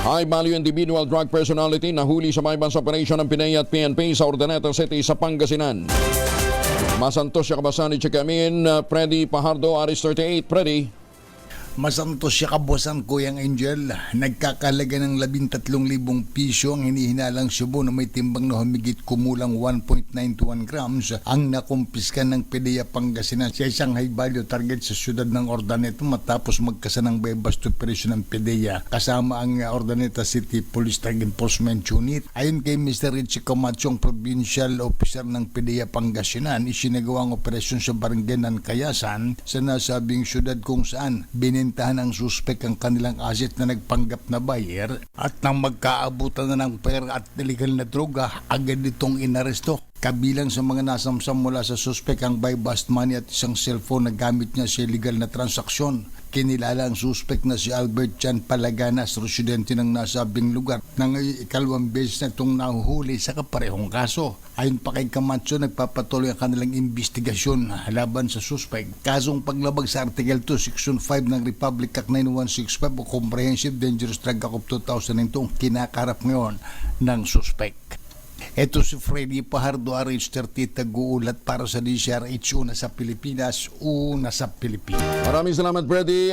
High value individual drug personality nahuli sa may bansang operasyon ng PNP at PNP sa Urdaneta City sa Pangasinan. Masantos siya kabasan ni Chikamin, Freddy Pajardo, Aris 38. Freddy. Masantos siya kabusan, Kuyang Angel. Nagkakalaga ng 13,000 piso ang hinihinalang subo na may timbang na humigit kumulang 1.921 grams ang nakumpiskan ng PDEA Pangasinan sa isang high value target sa siyudad ng Urdaneta matapos magkasanang bypass operation ng PDEA kasama ang Urdaneta City Police Drug Enforcement Unit. Ayon kay Mr. Richie Camacho, provincial officer ng PDEA Pangasinan, isinagawa ang operasyon sa barangay ng Kayasan sa nasabing siyudad kung saan binintahan ang suspek ang kanilang asset na nagpanggap na buyer at nang magkaabutan na ng pera at illegal na droga, agad itong inaresto. Kabilang sa mga nasamsam mula sa suspek ang buy-bust money at isang cellphone na gamit niya sa illegal na transaksyon. Kinilala ang suspek na si Albert Chan Palaganas, residente ng nasabing lugar, na ngayon ikalawang beses na itong nahuhuli sa kaparehong kaso. Ayon pa kay Camacho, nagpapatuloy ang kanilang investigasyon laban sa suspek. Kasong paglabag sa Article 2, Section 5 ng Republic Act 9165 o Comprehensive Dangerous Drug Act of 2002 ang kinakarap ngayon ng suspek. Ito si Freddy Pajardo, RH30, tag-uulat para sa DCRH, una sa Pilipinas, una sa Pilipinas. Maraming salamat, Freddy.